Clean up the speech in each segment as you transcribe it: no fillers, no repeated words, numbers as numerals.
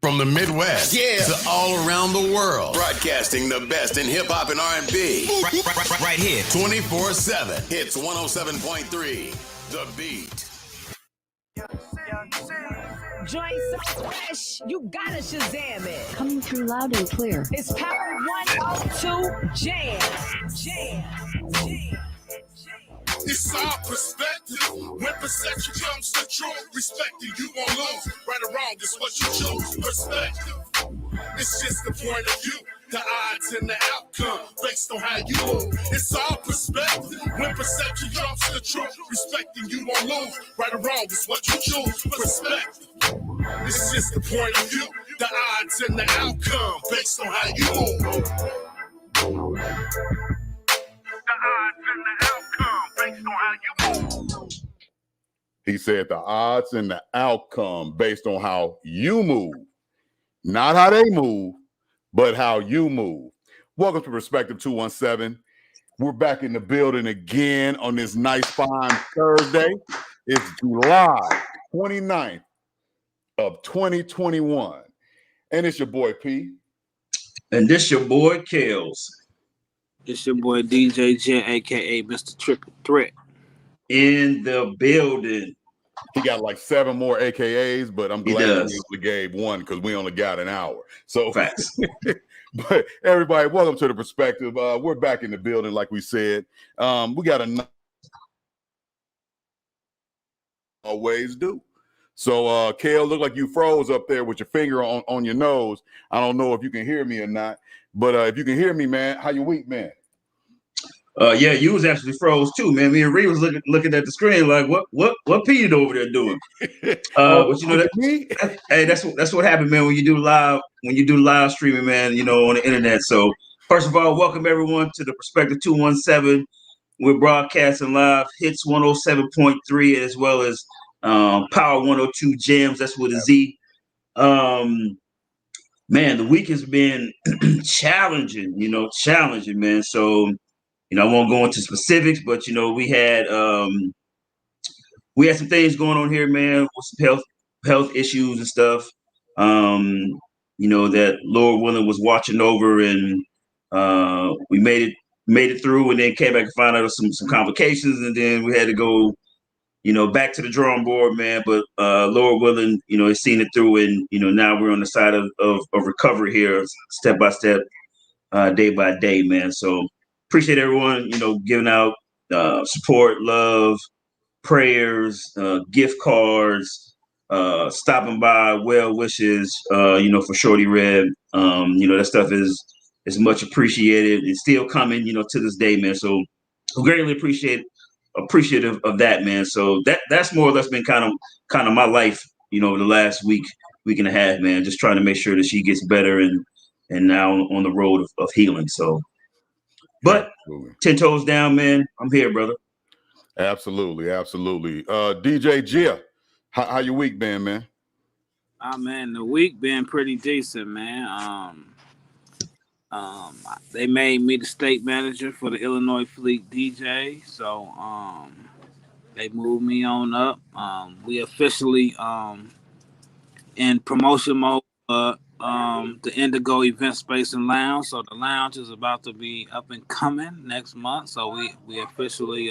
From the Midwest to all around the world, broadcasting the best in hip-hop and R&B. Right here. 24/7. Hits 107.3. The Beat. Joint so fresh, you gotta Shazam it. Coming through loud and clear. It's Power 102 Jam. It's our perspective. When perception comes to truth, respecting you won't lose. Right or wrong is what you choose. Perspective. It's just the point of view, the odds and the outcome based on how you move. It's all perspective. When perception comes to truth, respecting you won't lose. Right or wrong is what you choose. Perspective. It's just the point of view, the odds and the outcome based on how you move. The odds and the outcome based on how you move. He said the odds and the outcome based on how you move. Not how they move, but how you move. Welcome to Perspective217. We're back in the building again on this nice, fine Thursday. It's July 29th of 2021. And it's your boy P. And this your boy Kales. It's your boy DJ Jen, a.k.a. Mr. Triple Threat. In the building. He got like 7 more AKAs, but I'm glad we only gave one because we only got an hour. So, facts. But everybody, welcome to the Perspective. We're back in the building, like we said. We got a always do. So, Kale, look like you froze up there with your finger on your nose. I don't know if you can hear me or not, but if you can hear me, man, how you week, man? Yeah, you was actually froze too, man. Me and Ree was looking at the screen like, what P you over there doing? But you know that, hey, that's what happened, man. When you do live streaming, man, you know, on the internet. So first of all, welcome everyone to the Perspective 217. We're broadcasting live, hits 107.3 as well as Power 102 Jams. That's with a Z. Man, the week has been challenging, man. So. I won't go into specifics, but we had some things going on here, man, with some health issues and stuff. That Lord willing was watching over, and we made it through, and then came back and found out some complications, and then we had to go, back to the drawing board, man. But Lord willing, has seen it through, and now we're on the side of recovery here, step by step, day by day, man. So. Appreciate everyone, giving out support, love, prayers, gift cards, stopping by, well wishes, for Shorty Red. That stuff is much appreciated. It's still coming, to this day, man. So I'm greatly appreciative of that, man. So that's more or less been kind of my life, over the last week and a half, man. Just trying to make sure that she gets better and now on the road of healing. So. But absolutely. 10 toes down, man. I'm here, brother. Absolutely. DJ Gia, how your week been, man? Man, the week been pretty decent, man. They made me the state manager for the Illinois Fleet DJ, so they moved me on up. We officially in promotion mode. The Indigo Event Space and Lounge. So the lounge is about to be up and coming next month. So we officially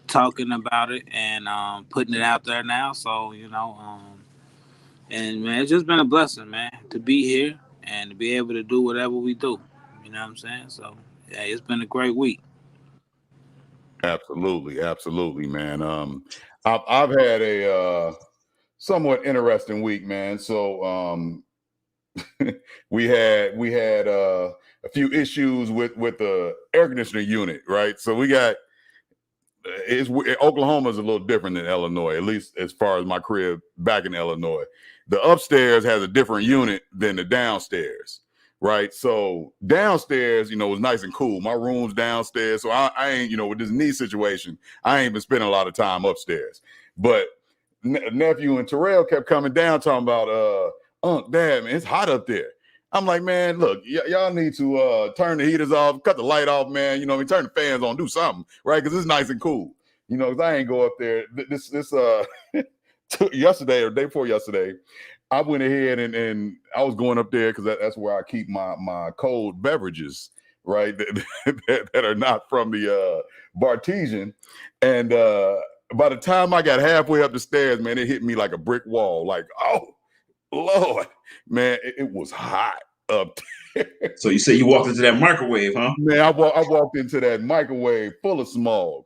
talking about it and putting it out there now. So and man, it's just been a blessing, man, to be here and to be able to do whatever we do. You know what I'm saying? So yeah, it's been a great week. Absolutely, man. I've had a somewhat interesting week, man. So we had a few issues with the air conditioning unit, right? So we got Oklahoma is a little different than Illinois, at least as far as my crib back in Illinois. The upstairs has a different unit than the downstairs, right? So downstairs, was nice and cool. My room's downstairs, so I ain't, with this knee situation, I ain't been spending a lot of time upstairs. But nephew and Terrell kept coming down talking about Dad, man, it's hot up there. I'm like, man, look, y'all need to turn the heaters off, cut the light off, man. Turn the fans on, do something, right? Because it's nice and cool. Because I ain't go up there. This yesterday or day before yesterday, I went ahead and I was going up there because that's where I keep my cold beverages, right? That are not from the Bartesian. And by the time I got halfway up the stairs, man, it hit me like a brick wall. Like, oh Lord, man, it was hot up there. So you say you walked into that microwave, huh? Man, I walked into that microwave full of smog,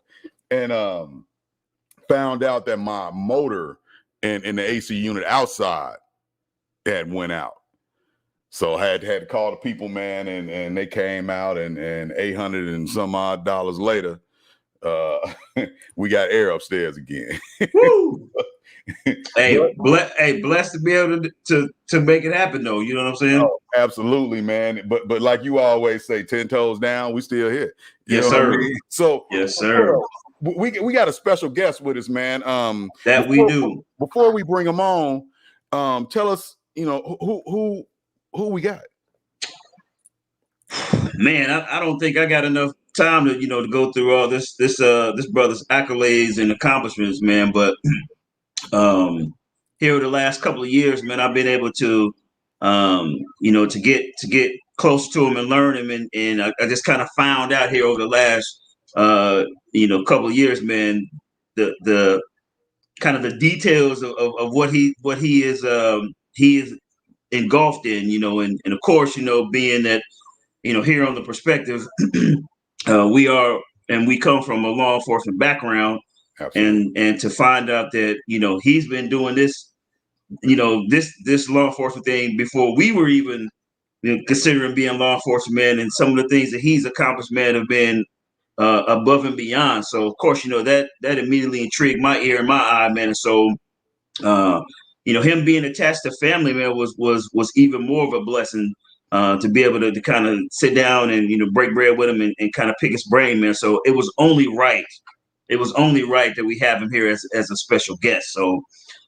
and found out that my motor in the AC unit outside had went out. So I had to call the people, man, and they came out, and $800 and some odd dollars later, we got air upstairs again. Woo! Blessed to be able to make it happen, though. You know what I'm saying? Oh, absolutely, man. But like you always say, 10 toes down, we still here. You yes, know sir. What I mean? So yes, sir. We got a special guest with us, man. We do. Before we bring him on, tell us, who we got. Man, I don't think I got enough time to go through all this brother's accolades and accomplishments, man. But here over the last couple of years, man, I've been able to to get close to him and learn him, and I just kind of found out here over the last couple of years, man, the kind of the details of what he is engulfed in, and of course, being that here on the Perspective, we come from a law enforcement background. Absolutely. And to find out that he's been doing this this law enforcement thing before we were even considering being law enforcement, man, and some of the things that he's accomplished, man, have been above and beyond. So of course, that immediately intrigued my ear and my eye, man. And so him being attached to family, man, was even more of a blessing to be able to kind of sit down and break bread with him and kind of pick his brain, man. So it was only right. It was only right that we have him here as a special guest. So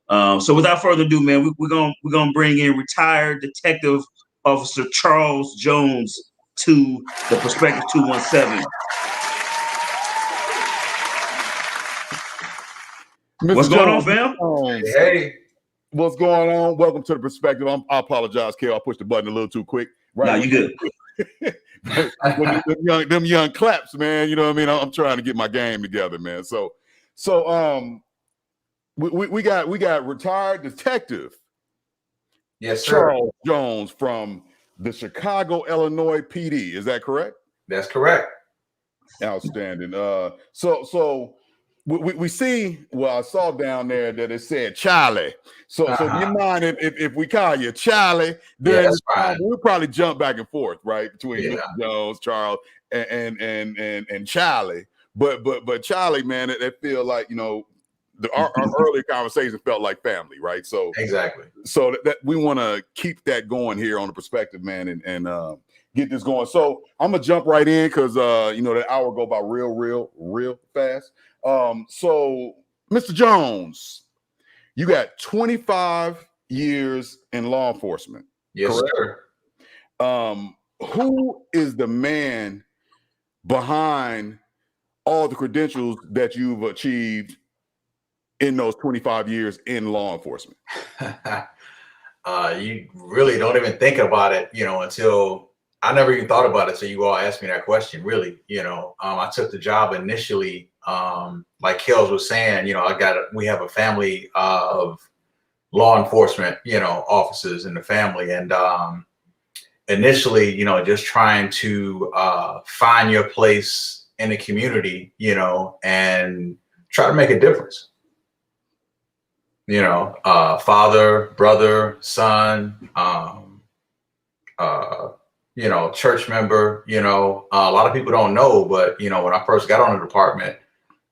so without further ado, man, we're gonna bring in retired Detective Officer Charles Jones to the Perspective 217. What's going on, fam? Hey. What's going on? Welcome to the Perspective. I apologize, Kel. I pushed the button a little too quick. Right? No, you good. them young claps, man. You know what I mean? I'm trying to get my game together, man. So we got retired detective, yes, sir, Charles Jones from the Chicago, Illinois PD. Is that correct? That's correct. Outstanding. So we see. Well, I saw down there that it said Charlie. So do you mind if we call you Charlie? Then that's fine. We'll probably jump back and forth, right, between Mr. Jones, Charles, and Charlie. But Charlie, man, it feel like our earlier conversation felt like family, right? So exactly. So that we want to keep that going here on the Perspective, man, and get this going. So I'm gonna jump right in because that hour go by real fast. So Mr. Jones, you got 25 years in law enforcement. Yes, correct? Sir. Who is the man behind all the credentials that you've achieved in those 25 years in law enforcement? You really don't even think about it, until I never even thought about it. So you all asked me that question, really. I took the job initially, like Kels was saying, we have a family of law enforcement, officers in the family. And initially, just trying to find your place in the community, and try to make a difference. Father, brother, son, church member, a lot of people don't know, but, when I first got on the department,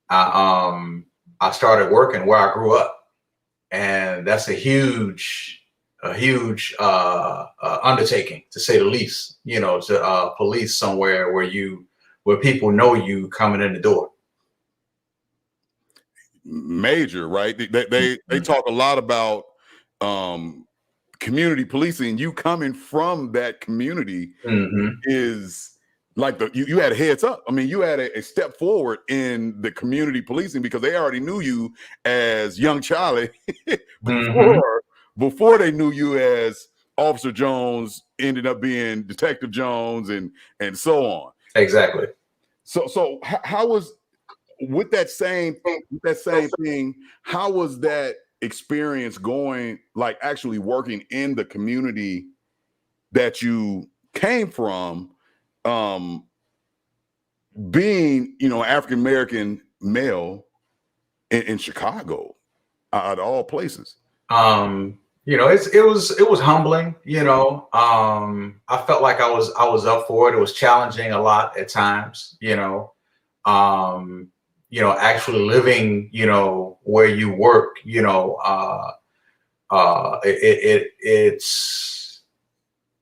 I started working where I grew up, and that's a huge undertaking, to say the least, to police somewhere where people know you coming in the door. Major, right? They talk a lot about community policing. You coming from that community is like you had a heads up. I mean, you had a step forward in the community policing because they already knew you as young Charlie before before they knew you as Officer Jones ended up being Detective Jones and so on. Exactly. So how was with that same thing, how was that experience going, like actually working in the community that you came from, being, African American male in Chicago, out of all places? It was humbling, I felt like I was up for it. It was challenging a lot at times, actually living, where you work, it's,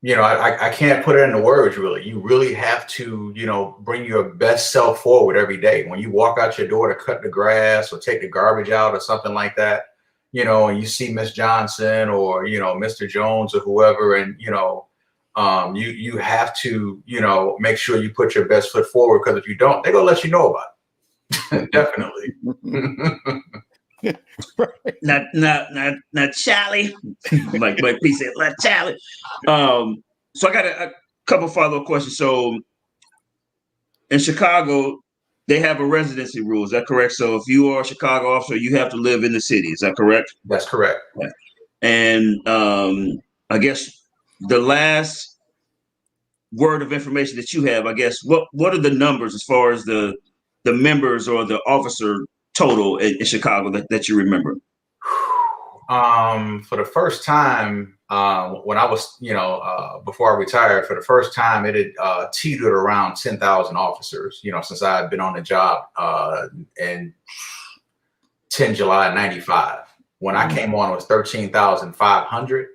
I can't put it into words really. You really have to, bring your best self forward every day. When you walk out your door to cut the grass or take the garbage out or something like that, and you see Miss Johnson or, Mr. Jones or whoever, and, you have to, make sure you put your best foot forward, because if you don't, they're going to let you know about it. Definitely. Not Charlie. Like P said, not Charlie. So I got a couple follow-up questions. So in Chicago, they have a residency rule. Is that correct? So if you are a Chicago officer, you have to live in the city. Is that correct? That's correct. Yeah. And I guess the last word of information that you have, I guess, what are the numbers as far as the members or the officer total in Chicago that you remember? For the first time, when I was, before I retired, for the first time, it had teetered around 10,000 officers, since I had been on the job in 10 July 95. When I came on, it was 13,500,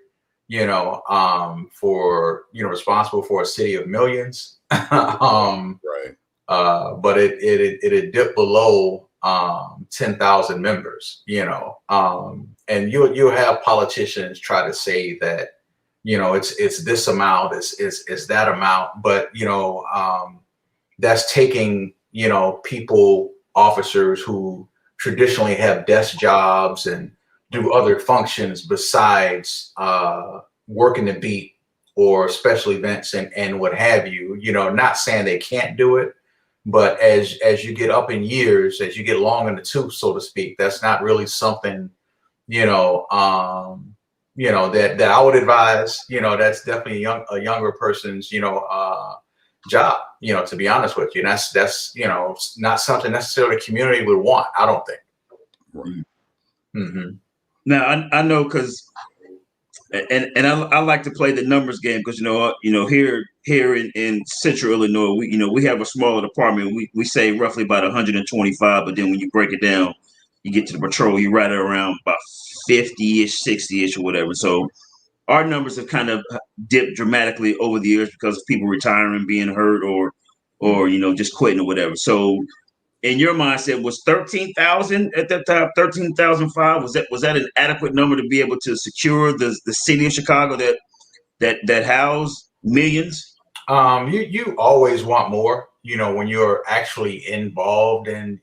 for, responsible for a city of millions. Right. But it had dipped below 10,000 members, and you'll have politicians try to say that, it's this amount, it's that amount, but that's taking, people, officers who traditionally have desk jobs and do other functions besides working the beat or special events and what have you, not saying they can't do it. But as you get up in years, as you get long in the tooth, so to speak, that's not really something, that I would advise. That's definitely a younger person's, job. To be honest with you, and that's not something necessarily the community would want. I don't think. Right. Mm-hmm. Now I know, because and I like to play the numbers game, because here in Central Illinois, we have a smaller department. We say roughly about 125, but then when you break it down, you get to the patrol, you right around about 50-ish, 60-ish, or whatever. So our numbers have kind of dipped dramatically over the years because of people retiring, being hurt, or just quitting or whatever. So in your mindset, was 13,000 at that time, 13,005? Was that an adequate number to be able to secure the city of Chicago that housed millions? You always want more, when you're actually involved in,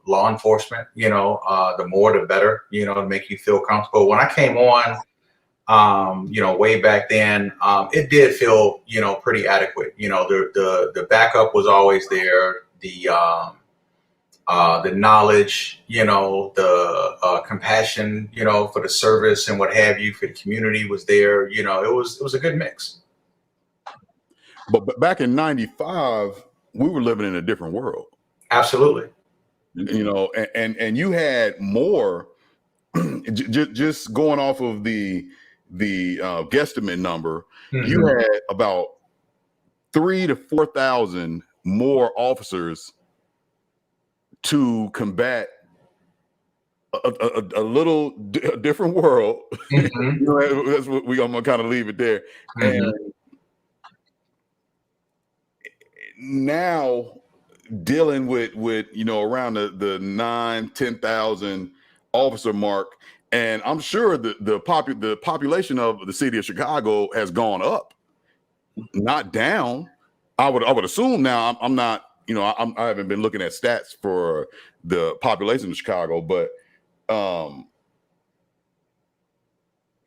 law enforcement, the more the better, to make you feel comfortable. When I came on, way back then, it did feel, pretty adequate. The backup was always there. The knowledge, the compassion, for the service and what have you, for the community was there. It was a good mix. But back in 95, we were living in a different world. Absolutely. And you had more, just going off of the guesstimate number, mm-hmm. You had about 3,000 to 4,000 more officers to combat a little different world. Mm-hmm. That's what I'm gonna kind of leave it there. Mm-hmm. And now dealing with around the 9,000-10,000 officer mark, and I'm sure the population of the city of Chicago has gone up, not down. I would assume. Now I'm not, I haven't been looking at stats for the population of Chicago, but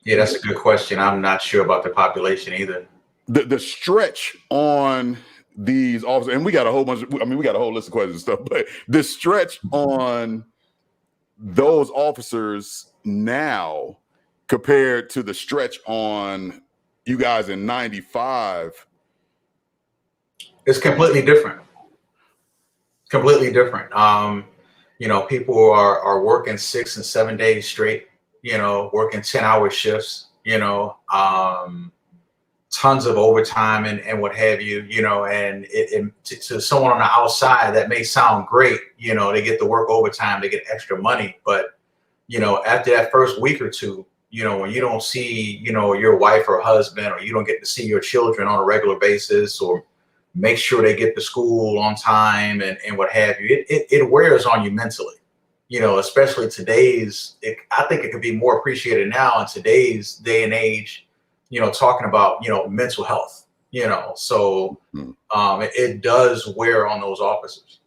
Yeah, that's a good question. I'm not sure about the population either. The stretch on these officers, and we got a whole bunch of, I mean, we got a whole list of questions and stuff, but the stretch on those officers now compared to the stretch on you guys in 95. It's completely different. Completely different. People are working 6 and 7 days straight, working 10-hour shifts, tons of overtime and what have you, and to someone on the outside, that may sound great. They get to work overtime, they get extra money. But, after that first week or two, when you don't see, your wife or husband, or you don't get to see your children on a regular basis, or make sure they get to school on time and what have you, it wears on you mentally, especially I think it could be more appreciated now in today's day and age, talking about, mental health, so it does wear on those officers.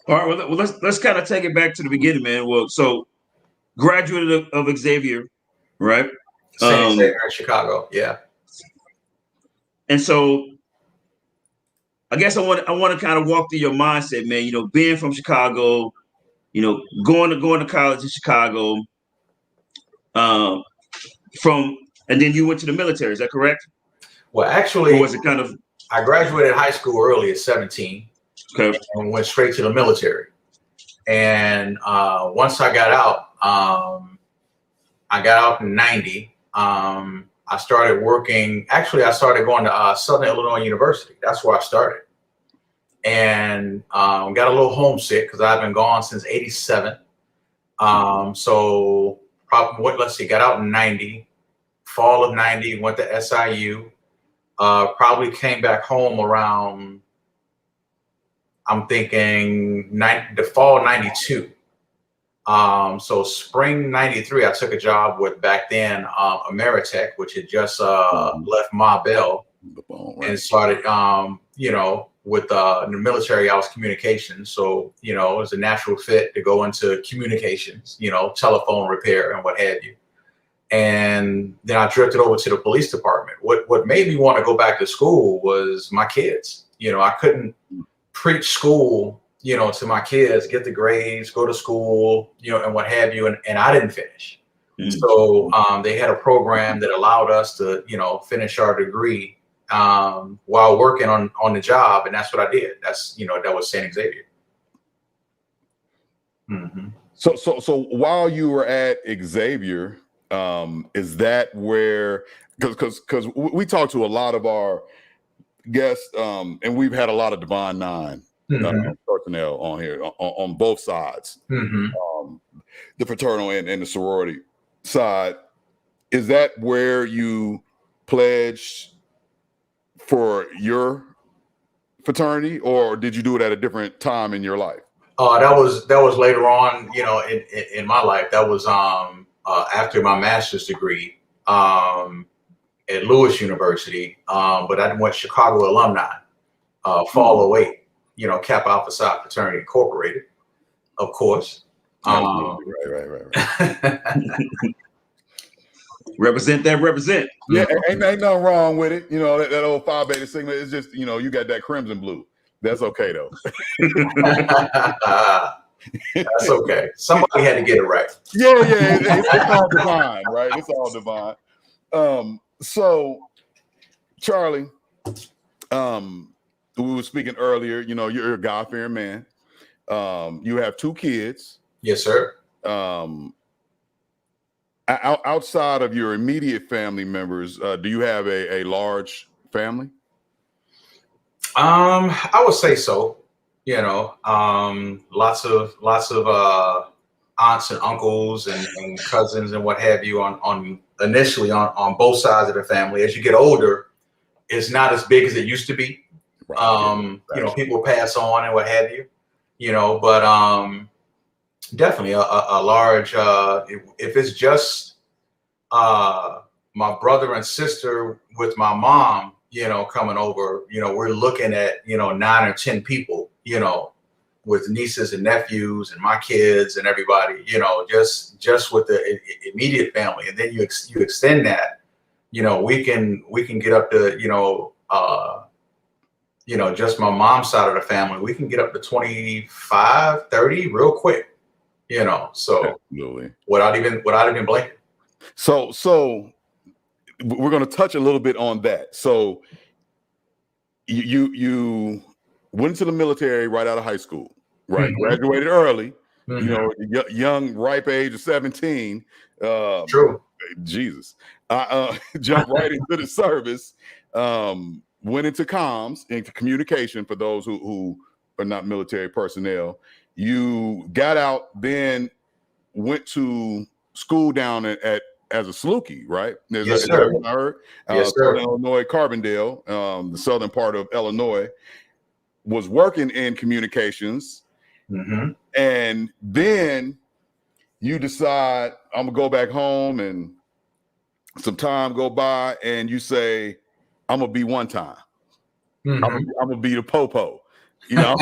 All right, well, let's kind of take it back to the beginning, man. Well, so graduate of Xavier, right? Same Xavier in Chicago, yeah. And so I guess I want to kind of walk through your mindset, man. Being from Chicago, going to college in Chicago, and then you went to the military. Is that correct? Well, actually, or was it kind of? I graduated high school early at 17, okay, and went straight to the military. And once I got out in 90. I started working. Actually, I started going to Southern Illinois University. That's where I started, and got a little homesick because I've been gone since '87. So probably got out in 90, fall of 90. Went to SIU. Probably came back home around, I'm thinking the fall of 92. So spring 93, I took a job with back then Ameritech, which had just left Ma Bell, and started, with the military. I was communications, so it was a natural fit to go into communications, telephone repair and what have you. And then I drifted over to the police department. What made me want to go back to school was my kids. I couldn't preach school, to my kids, get the grades, go to school, and what have you. And I didn't finish. Mm-hmm. So they had a program that allowed us to, finish our degree while working on the job. And that's what I did. That's, that was St. Xavier. Mm-hmm. So while you were at Xavier, is that where, because we talked to a lot of our guests, and we've had a lot of Divine Nine personnel on here on both sides, the fraternal and the sorority side. Is that where you pledged for your fraternity, or did you do it at a different time in your life? That was later on, in my life. That was after my master's degree at Lewis University, but I went Chicago alumni, fall 08, Kappa Alpha Psi Fraternity Incorporated, of course. Right. Represent. Yeah, ain't nothing wrong with it. That old Phi Beta Sigma is just, you got that crimson blue. That's okay though. That's okay. Somebody had to get it right. Yeah, it's all divine, right? It's all divine. So, Charlie, we were speaking earlier. You're a God-fearing man. You have 2 kids. Yes, sir. Outside of your immediate family members, do you have a large family? I would say so. Lots of aunts and uncles and cousins and what have you on initially on both sides of the family. As you get older, it's not as big as it used to be. Right. People pass on and what have you. But definitely a large. If it's just my brother and sister with my mom, coming over, we're looking at 9 or 10 people, with nieces and nephews and my kids and everybody, just with the immediate family. And then you extend that, we can get up to, just my mom's side of the family, we can get up to 25, 30 real quick, so absolutely. without even blinking. So we're going to touch a little bit on that. So you went into the military right out of high school, right? Mm-hmm. Graduated early, Mm-hmm. Young, ripe age of 17. True. Jesus. Jumped right into the service, went into comms, into communication for those who are not military personnel. You got out, then went to school down as a Saluki, right? Yes, Is sir. that what I heard? Yes, sir. Southern Illinois, Carbondale, the southern part of Illinois, was working in communications. Mm-hmm. And then you decide, I'm gonna go back home, and some time go by, and you say, I'm gonna be one time. Mm-hmm. I'm gonna be the popo. I'm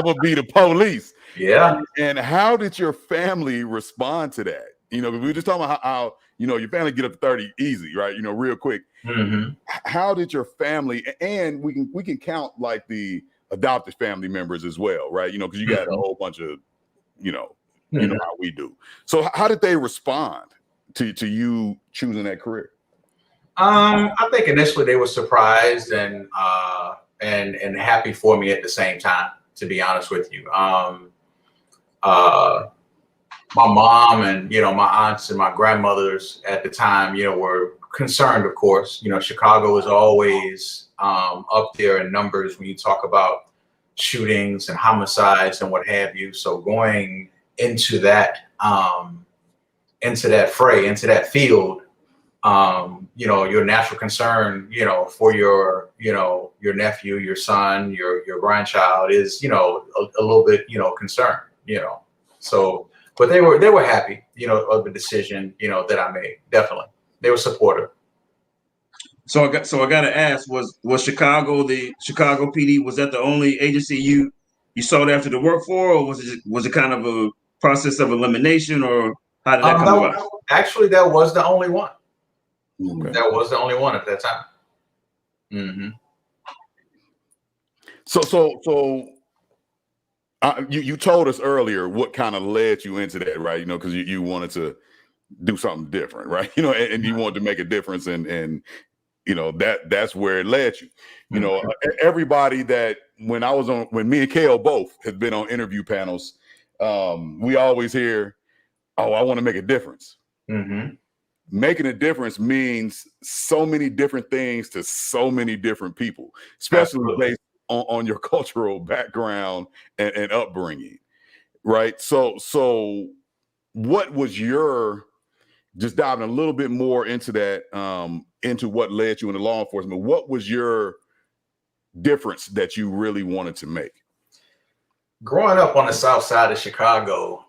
gonna be the police. Yeah. And how did your family respond to that? We were just talking about how your family get up to 30 easy, right? Real quick. Mm-hmm. How did your family, and we can count like the adopted family members as well, right? Because you got a whole bunch of, how we do. So how did they respond to you choosing that career? I think initially they were surprised and happy for me at the same time, to be honest with you. My mom and, my aunts and my grandmothers at the time, were concerned, of course. Chicago is always up there in numbers when you talk about shootings and homicides and what have you. So going into that fray, into that field, your natural concern, for your nephew, your son, your grandchild is, a little bit, concerned, so, but they were happy, of the decision, that I made. Definitely. They were supportive. So I got to ask, was Chicago, the Chicago PD, was that the only agency you sought after to work for, or was it kind of a process of elimination, or how did that come about? Actually, that was the only one. Okay. That was the only one at that time. Mm-hmm. So you told us earlier what kind of led you into that, right? Because you wanted to do something different, right? And you wanted to make a difference, and that's where it led you. Everybody that when me and Kale both have been on interview panels, we always hear, "Oh, I want to make a difference." Mm-hmm. Making a difference means so many different things to so many different people, especially Absolutely. Based on your cultural background and upbringing, right? So what was your, just diving a little bit more into that, into what led you into law enforcement, what was your difference that you really wanted to make? Growing up on the south side of Chicago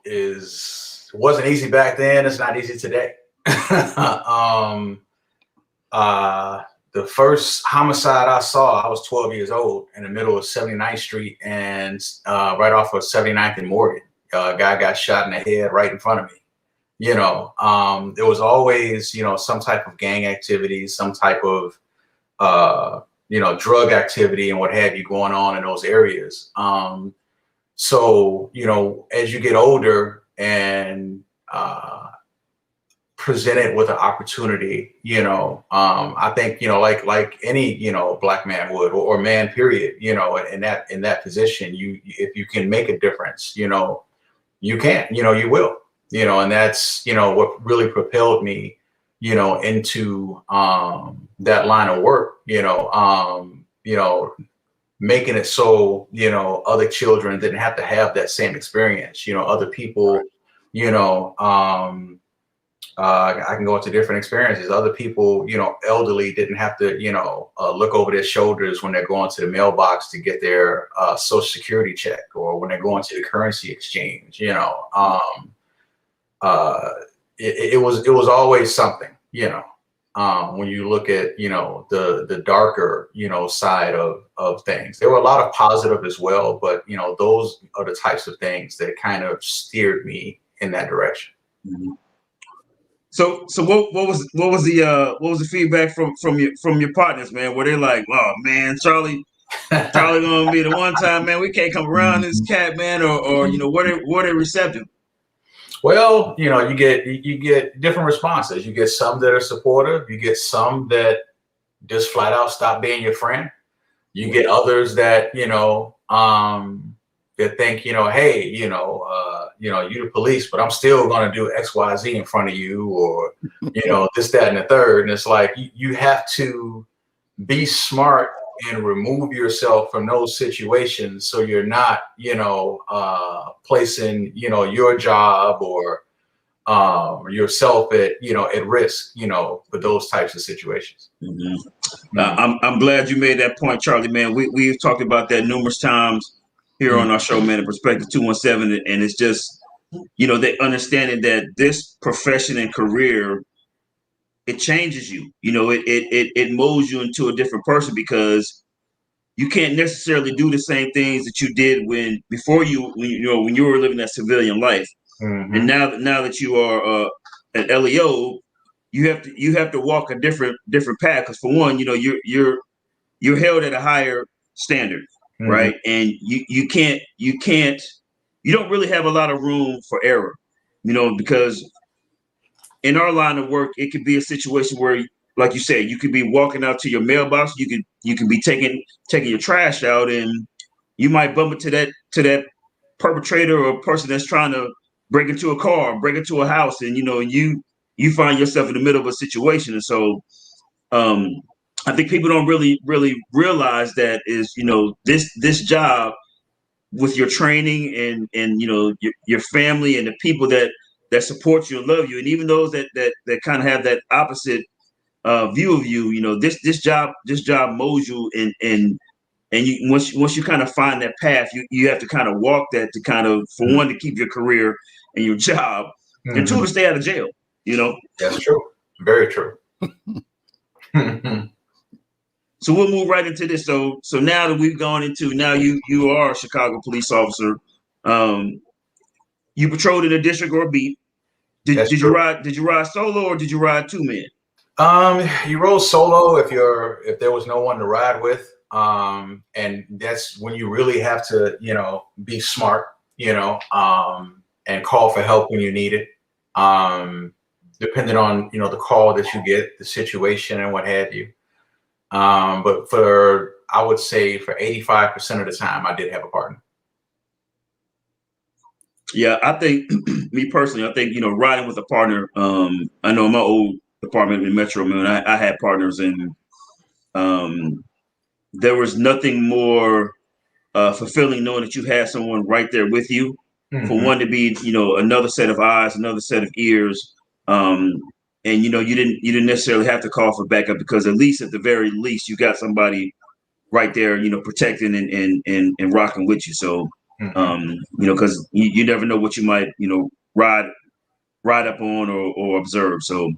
wasn't easy back then. It's not easy today. The first homicide I saw, I was 12 years old, in the middle of 79th Street and right off of 79th and Morgan. A guy got shot in the head right in front of me. There was always, some type of gang activity, some type of, drug activity and what have you going on in those areas. So, as you get older and presented with an opportunity, I think, like any, black man would, or man, period, in that position, if you can make a difference, you can, you will, and that's, what really propelled me, into that line of work, making it so, other children didn't have to have that same experience, other people, I can go into different experiences. Other people, elderly didn't have to, look over their shoulders when they're going to the mailbox to get their Social Security check, or when they're going to the currency exchange. It was always something, when you look at, the darker, side of things. There were a lot of positive as well, but, those are the types of things that kind of steered me in that direction. Mm-hmm. So what was the feedback from your partners, man? Were they like, oh man, Charlie gonna be the one time, man, we can't come around this cat, man, or were they receptive? Well, you get different responses. You get some that are supportive. You get some that just flat out stop being your friend. You get others that, that think, hey, you the police, but I'm still going to do X, Y, Z in front of you, or, this, that, and the third. And it's like, you have to be smart and remove yourself from those situations, so you're not, placing, your job or yourself at risk, for those types of situations. Mm-hmm. I'm glad you made that point, Charlie, man. We've talked about that numerous times here on our show, man, at Perspective217, and it's just, they understanding that this profession and career, it changes you. It molds you into a different person, because you can't necessarily do the same things that you did when you were living that civilian life. Mm-hmm. And now that you are an LEO, you have to walk a different path, because for one, you're held at a higher standard, mm-hmm. right? And you don't really have a lot of room for error, because in our line of work, it could be a situation where, like you said, you could be walking out to your mailbox, you could be taking your trash out, and you might bump into that perpetrator or person that's trying to break into a car, break into a house, and you find yourself in the middle of a situation. And so I think people don't really realize that is, this job, with your training and your family and the people that support you and love you, and even those that kind of have that opposite view of you, this job molds you, and you, once you kind of find that path, you have to kind of walk that, to kind of, for one, to keep your career and your job, mm-hmm. and two, to stay out of jail. That's true. Very true. So we'll move right into this. So now that we've gone into, now you are a Chicago police officer. You patrolled in a district or a beat. Did you ride solo, or did you ride two men? You roll solo if there was no one to ride with. And that's when you really have to, be smart, and call for help when you need it. Depending on, the call that you get, the situation and what have you. But I would say for 85% of the time, I did have a partner. Yeah, I think me personally, I think, riding with a partner, I know in my old department in Metro, man, I had partners, and there was nothing more fulfilling knowing that you had someone right there with you, mm-hmm. for one, to be, another set of eyes, another set of ears. And you didn't necessarily have to call for backup, because at the very least, you got somebody right there, protecting and rocking with you. So, mm-hmm. Because you never know what you might, ride up on or observe. So,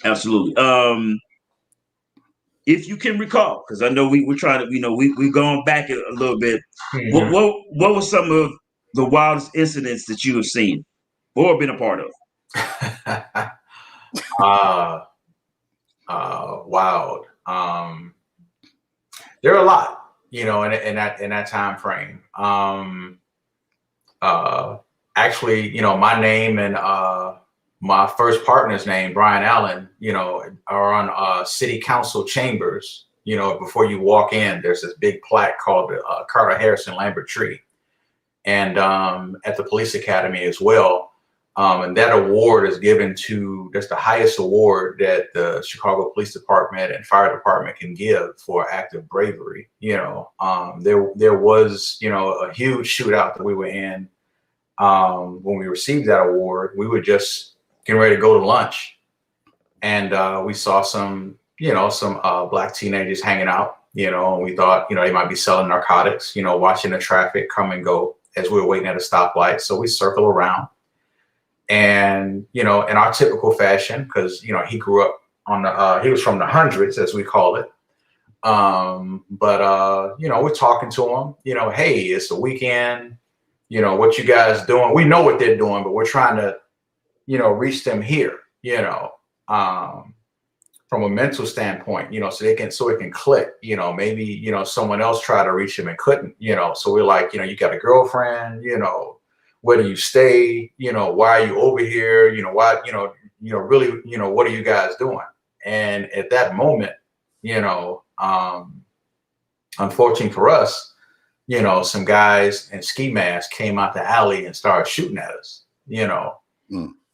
absolutely. If you can recall, because I know we're trying to, we've gone back a little bit. Mm-hmm. What were some of the wildest incidents that you have seen or been a part of? Wild. There are a lot, in that time frame. Actually, my name and my first partner's name, Brian Allen, are on city council chambers. Before you walk in, there's this big plaque called the Carter Harrison Lambert Tree, and at the police academy as well. And that award is given to, that's the highest award that the Chicago Police Department and Fire Department can give for act of bravery. There was, a huge shootout that we were in when we received that award. We were just getting ready to go to lunch, and we saw some Black teenagers hanging out, and we thought, they might be selling narcotics, watching the traffic come and go as we were waiting at a stoplight. So we circle around. And, in our typical fashion, because, he grew up he was from the hundreds, as we call it. But we're talking to him, hey, it's the weekend, what you guys doing? We know what they're doing, but we're trying to, reach them here, from a mental standpoint, so it can click, maybe, someone else tried to reach him and couldn't, so we're like, you got a girlfriend, where do you stay? Why are you over here? Why, really, what are you guys doing? And at that moment, unfortunately for us, some guys in ski masks came out the alley and started shooting at us,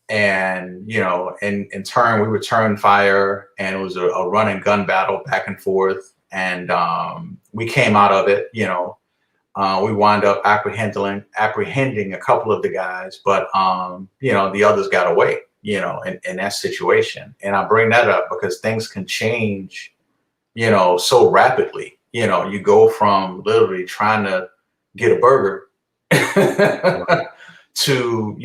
and, in turn, we returned fire, and it was a run and gun battle back and forth. And we came out of it, we wound up apprehending a couple of the guys, but, the others got away, in that situation. And I bring that up because things can change, so rapidly. You go from literally trying to get a burger to,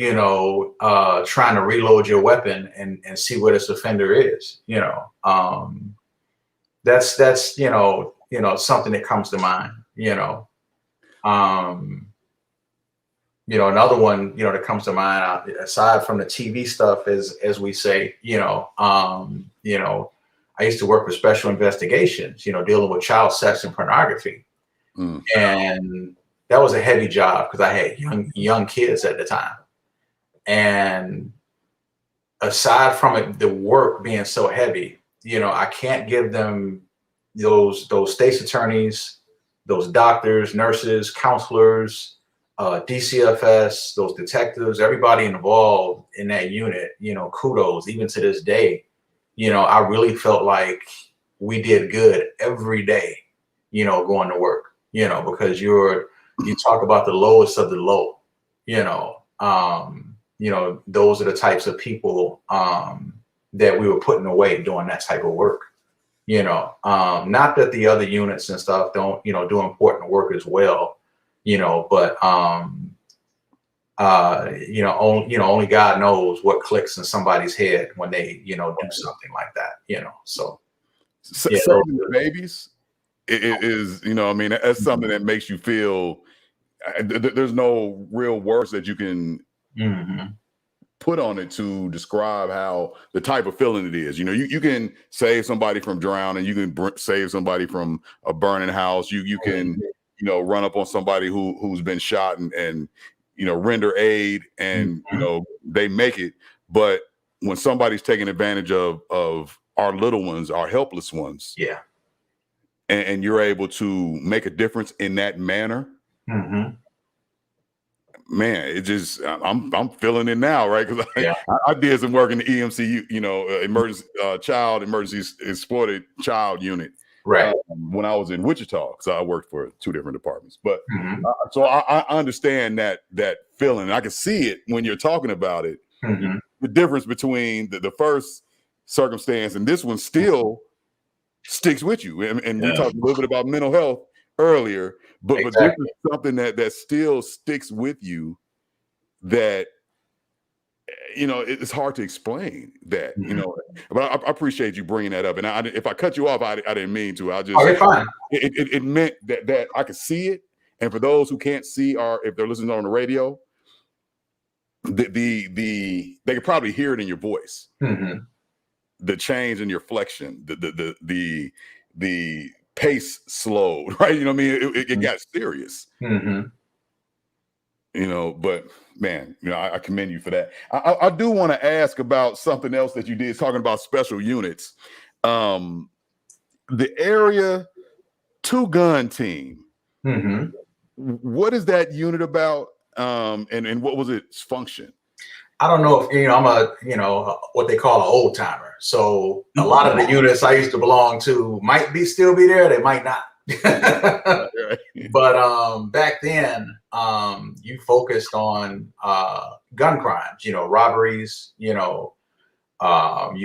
trying to reload your weapon and see what this offender is, that's, something that comes to mind, another one, that comes to mind, aside from the TV stuff, is, as we say, I used to work with special investigations, dealing with child sex and pornography. And that was a heavy job because I had young kids at the time. And aside from it, the work being so heavy, I can't give them those state's attorneys, those doctors, nurses, counselors, DCFS, those detectives, everybody involved in that unit, kudos. Even to this day, I really felt like we did good every day, going to work, because you talk about the lowest of the low, those are the types of people that we were putting away doing that type of work, not that the other units and stuff don't, do important work as well, but only God knows what clicks in somebody's head when they, do something like that, so. Saving the babies is, that's something that makes you feel there's no real words that you can put on it to describe how the type of feeling it is. You can save somebody from drowning, you can save somebody from a burning house, you can, run up on somebody who's been shot and render aid, and they make it. But when somebody's taking advantage of our little ones, our helpless ones, and you're able to make a difference in that manner, man, it just I'm feeling it now, right? Because I did some work in the EMC, emergency exploited child unit, right? When I was in Wichita, because I worked for 2 different departments. But so I understand that feeling. I can see it when you're talking about it. The difference between the first circumstance and this one still sticks with you. And we talked a little bit about mental health earlier, but this is something that still sticks with you, that it's hard to explain that, but I appreciate you bringing that up. And if I cut you off, I didn't mean to. I just, you're fine. It meant that I could see it. And for those who can't see, or if they're listening on the radio, they could probably hear it in your voice, the change in your flexion, the pace slowed, right? It got serious. But man, I commend you for that. I do want to ask about something else that you did, talking about special units. The Area 2 gun team. What is that unit about? And what was its function? I don't know if I'm what they call an old timer. So a lot of the units I used to belong to might still be there. They might not. But back then, you focused on gun crimes, robberies, you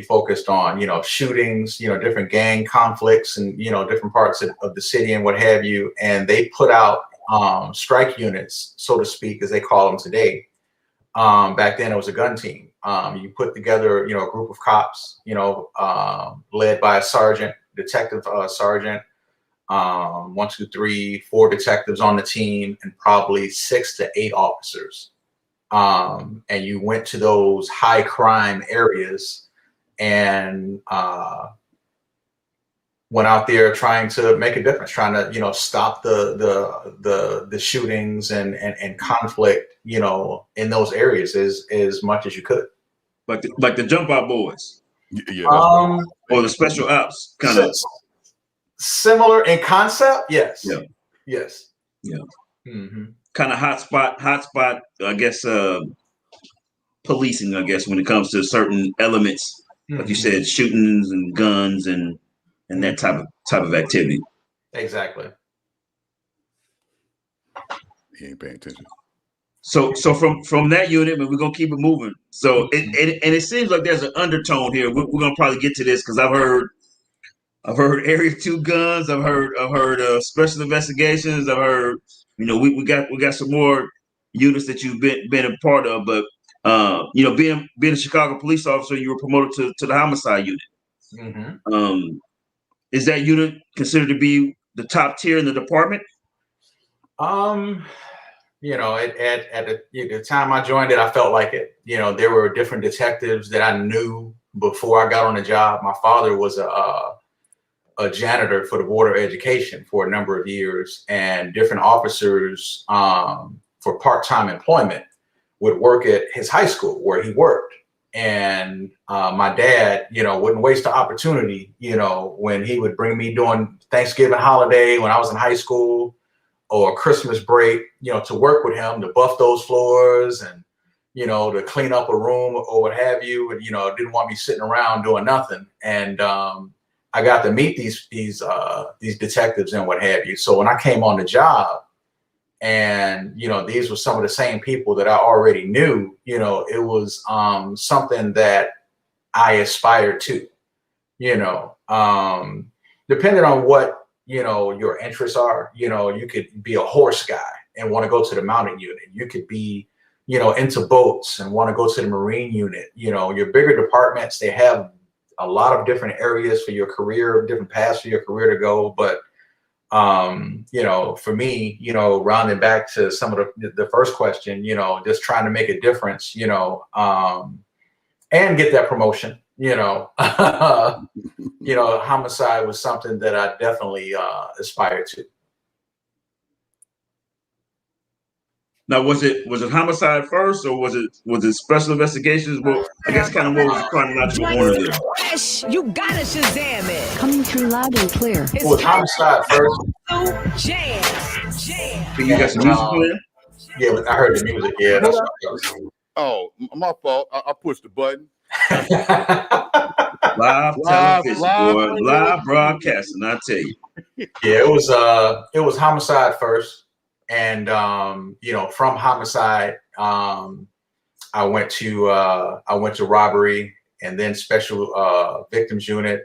focused on, shootings, different gang conflicts and, different parts of the city and what have you. And they put out strike units, so to speak, as they call them today. Back then it was a gun team. You put together, a group of cops, led by a sergeant, detective sergeant, 1, 2, 3, 4 detectives on the team, and probably 6 to 8 officers. And you went to those high crime areas and went out there trying to make a difference, trying to, stop the shootings and conflict, in those areas as much as you could. Like the jump out boys. Yeah. Or the special ops kind of similar in concept. Yes. Yeah. Yes. Yeah. Mm-hmm. Kind of hotspot, I guess, policing, I guess, when it comes to certain elements, like you said, shootings and guns and that type of activity. Exactly. He ain't paying attention. So from that unit, we're gonna keep it moving. So it seems like there's an undertone here. We're gonna probably get to this because I've heard Area 2 guns. I've heard special investigations. I've heard we got some more units that you've been a part of. But being a Chicago police officer, you were promoted to the homicide unit. Mm-hmm. Is that unit considered to be the top tier in the department? At the time I joined it, I felt like it. There were different detectives that I knew before I got on the job. My father was a janitor for the Board of Education for a number of years, and different officers for part-time employment would work at his high school where he worked. And my dad, wouldn't waste the opportunity, when he would bring me during Thanksgiving holiday when I was in high school, or Christmas break, to work with him to buff those floors and, to clean up a room or what have you. And, didn't want me sitting around doing nothing. And I got to meet these detectives and what have you. So when I came on the job and, these were some of the same people that I already knew, it was something that I aspired to, depending on what, your interests are. You could be a horse guy and want to go to the mounted unit. You could be, into boats and want to go to the marine unit. Your bigger departments, they have a lot of different areas for your career, different paths for your career to go. But, for me, rounding back to some of the first question, just trying to make a difference, and get that promotion, homicide was something that I definitely aspired to. Now, was it homicide first, or was it special investigations? Well, I guess kind of what was the chronological order there? Fresh, you gotta Shazam it. Coming through loud and clear. It was homicide first. Jam. So you got some music playing? Yeah, I heard the music. Yeah, that's what I was. Oh, my fault. I pushed the button. Live television, boy, live broadcasting. I tell you. Yeah, it was homicide first, and from homicide, I went to robbery, and then special victims unit,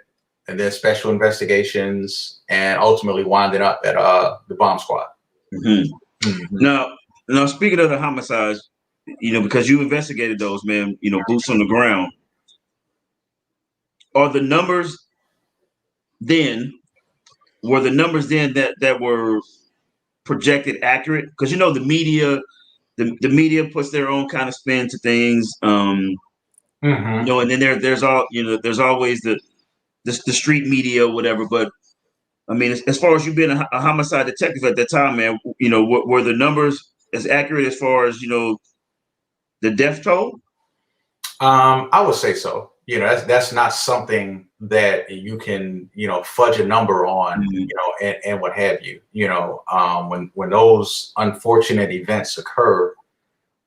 and then special investigations, and ultimately winding up at the bomb squad. Mm-hmm. Mm-hmm. Now, speaking of the homicides, because you investigated those, man, boots on the ground. Are the numbers then? Were the numbers then that were projected accurate? Because the media, the media puts their own kind of spin to things. And then there's always the street media or whatever. But I mean, as far as you being a homicide detective at that time, man, were the numbers as accurate as far as the death toll? I would say so. That's not something that you can, fudge a number on, and what have you. When those unfortunate events occur,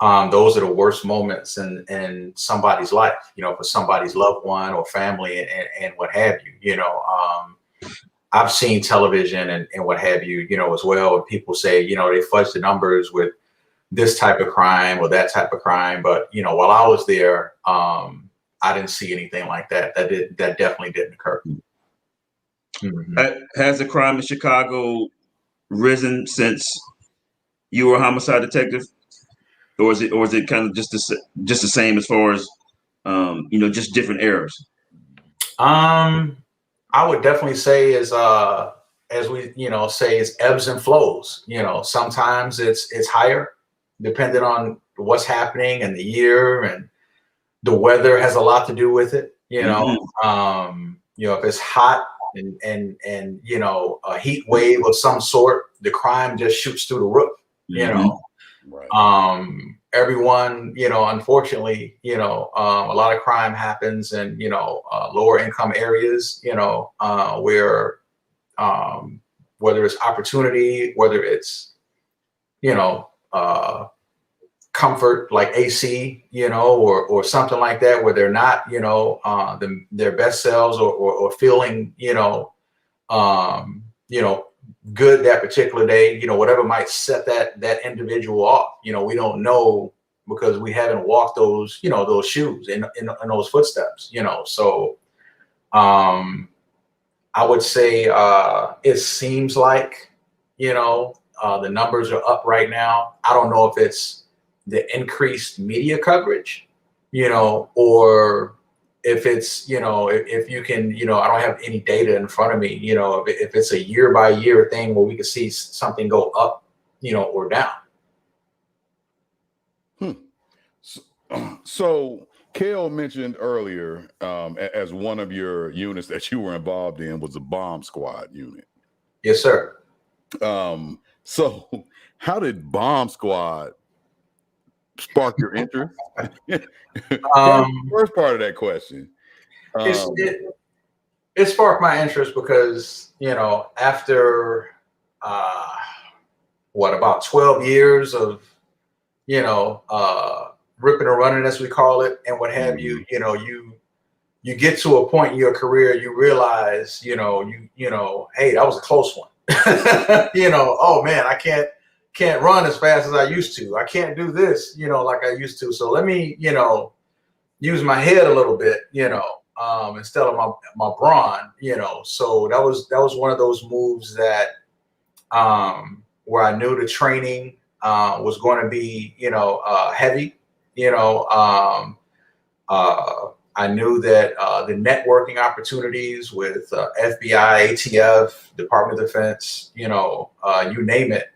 those are the worst moments in somebody's life, for somebody's loved one or family and what have you. I've seen television and what have you, as well. And people say, they fudge the numbers with this type of crime or that type of crime. But, while I was there, I didn't see anything like that. That definitely didn't occur. Mm-hmm. Has the crime in Chicago risen since you were a homicide detective, or is it kind of just the same as far as just different eras? I would definitely say as we say, it's ebbs and flows. Sometimes it's higher, depending on what's happening and the year, and the weather has a lot to do with it. If it's hot and a heat wave of some sort, the crime just shoots through the roof. Right. Everyone, unfortunately, a lot of crime happens in, lower income areas, where, whether it's opportunity, whether it's, comfort like AC, or something like that, where they're not, their best selves, or feeling, good that particular day, whatever might set that individual off. We don't know, because we haven't walked those, those shoes in those footsteps, So I would say it seems like, the numbers are up right now. I don't know if it's the increased media coverage, or if it's, if you can, I don't have any data in front of me, if it's a year by year thing where we can see something go up, or down. So Kale mentioned earlier, as one of your units that you were involved in was a bomb squad unit. Yes, sir. So how did bomb squad spark your interest? First part of that question. It sparked my interest because, after about 12 years of, ripping and running, as we call it, and what have you, you get to a point in your career, you realize, hey, that was a close one. Oh man, I can't run as fast as I used to. I can't do this, like I used to. So let me, use my head a little bit, instead of my brawn, So that was one of those moves that, where I knew the training was going to be, heavy. I knew that the networking opportunities with FBI, ATF, Department of Defense, you name it,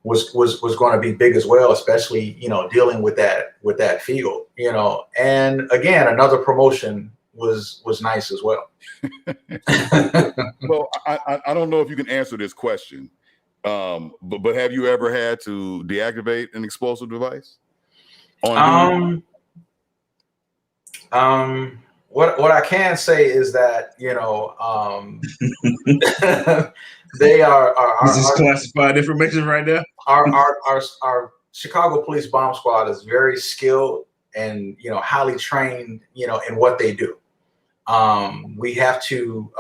was going to be big as well, especially, dealing with that field, and again, another promotion was nice as well. Well, I don't know if you can answer this question, but have you ever had to deactivate an explosive device on duty? What I can say is that, they are This is classified information right now. Our Chicago Police Bomb Squad is very skilled and, highly trained, in what they do. We have to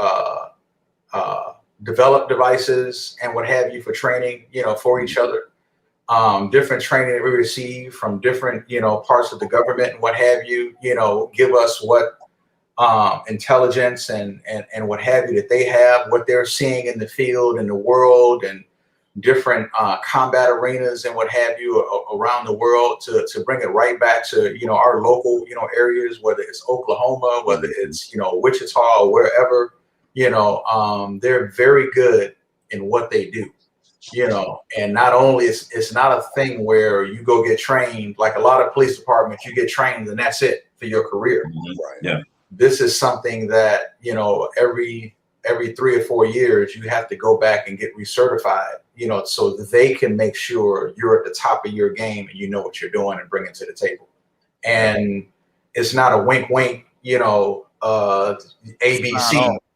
develop devices and what have you for training, for each other. Different training that we receive from different, parts of the government and what have you, give us what intelligence and what have you that they have, what they're seeing in the field, in the world, and different combat arenas and what have you around the world to bring it right back to, our local, areas, whether it's Oklahoma, whether it's, Wichita, or wherever, they're very good in what they do. And not only it's not a thing where you go get trained like a lot of police departments, you get trained and that's it for your career. Right. Yeah. This is something that, every 3 or 4 years, you have to go back and get recertified, so that they can make sure you're at the top of your game and you know what you're doing and bring it to the table. And it's not a wink, wink, ABC.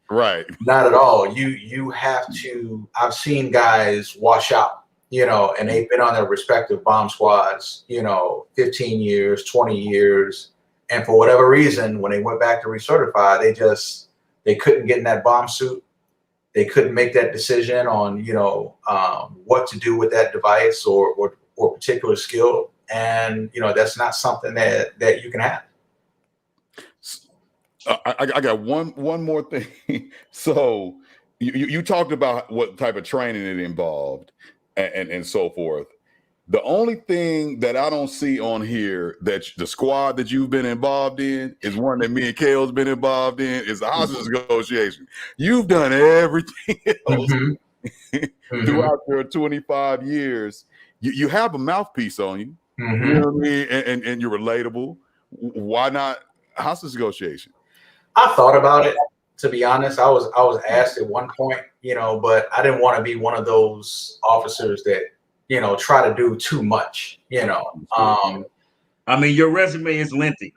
Right. Not at all. You have to. I've seen guys wash out, and they've been on their respective bomb squads, 15 years, 20 years. And for whatever reason, when they went back to recertify, they couldn't get in that bomb suit. They couldn't make that decision on, what to do with that device or particular skill. And, that's not something that you can have. I got one more thing. So you talked about what type of training it involved and so forth. The only thing that I don't see on here that the squad that you've been involved in is one that me and Kale's been involved in is the hostage negotiation. You've done everything else throughout your 25 years. You have a mouthpiece on you. You know what I mean? And you're relatable. Why not hostage negotiation? I thought about it, to be honest. I was asked at one point, but I didn't want to be one of those officers that, try to do too much, I mean, your resume is lengthy.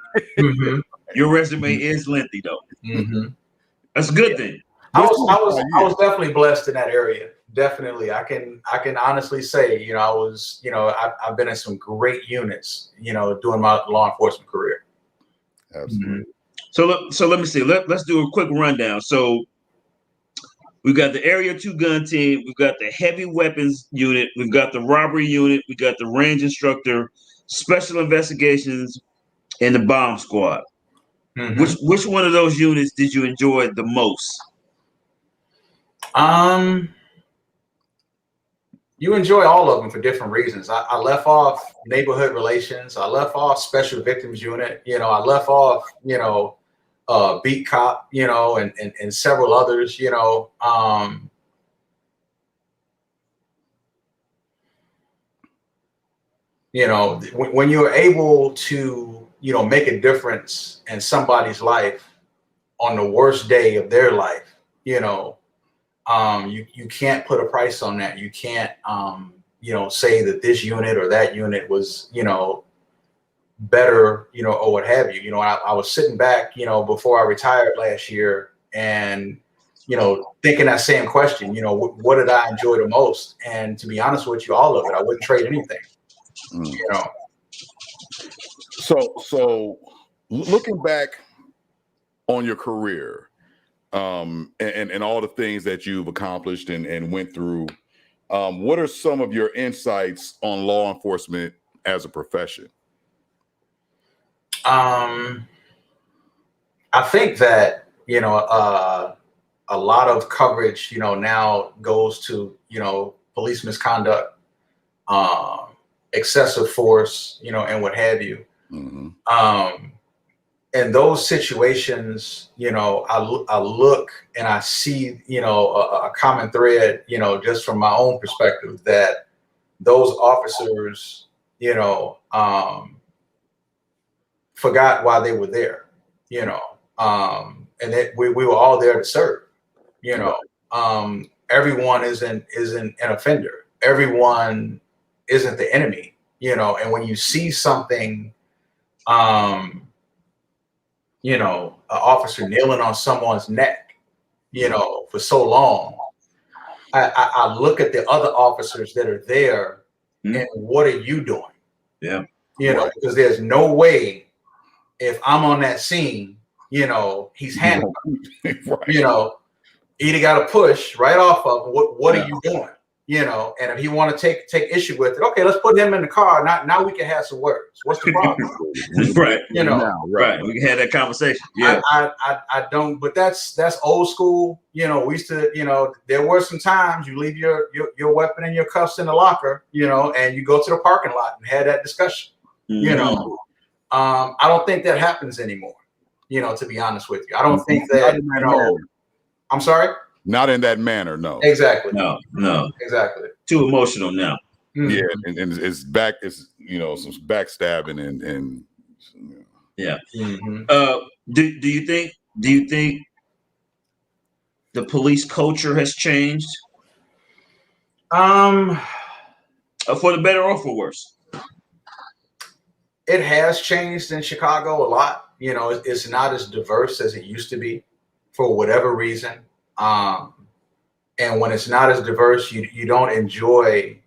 Your resume is lengthy, though. That's a good thing. I was definitely blessed in that area. Definitely. I can honestly say, I've been in some great units, doing my law enforcement career. Absolutely. So let me see. Let's do a quick rundown. So we've got the Area 2 gun team. We've got the heavy weapons unit. We've got the robbery unit. We got the range instructor, special investigations, and the bomb squad. Which one of those units did you enjoy the most? You enjoy all of them for different reasons. I left off neighborhood relations. I left off special victims unit. I left off, beat cop, and several others, when you're able to, make a difference in somebody's life on the worst day of their life, you can't put a price on that. You can't, say that this unit or that unit was, better, or what have you. I was sitting back, before I retired last year and, thinking that same question, what did I enjoy the most? And to be honest with you, all of it. I wouldn't trade anything, So looking back on your career, and all the things that you've accomplished and went through, what are some of your insights on law enforcement as a profession? I think that, a lot of coverage, now goes to, police misconduct, excessive force, and what have you. In those situations, I look and I see, a common thread, just from my own perspective, that those officers, forgot why they were there, and that we were all there to serve, everyone isn't an offender. Everyone isn't the enemy, and when you see something, an officer kneeling on someone's neck, for so long, I look at the other officers that are there and what are you doing? Yeah. Because there's no way if I'm on that scene, he's handling, Right. either got to push right off of what are you doing? And if you want to take issue with it, okay, let's put him in the car. Now we can have some words. What's the problem? Right. Right. We can have that conversation. Yeah. I don't, but that's old school. We used to, there were some times you leave your weapon and your cuffs in the locker, and you go to the parking lot and have that discussion. I don't think that happens anymore. To be honest with you, I don't think that. I'm sorry. Not in that manner, no. Exactly. No. Exactly. Too emotional now. Yeah, and it's back. It's some backstabbing and yeah. Do you think the police culture has changed? For the better or for worse? It has changed in Chicago a lot. It's not as diverse as it used to be, for whatever reason. And when it's not as diverse, you don't enjoy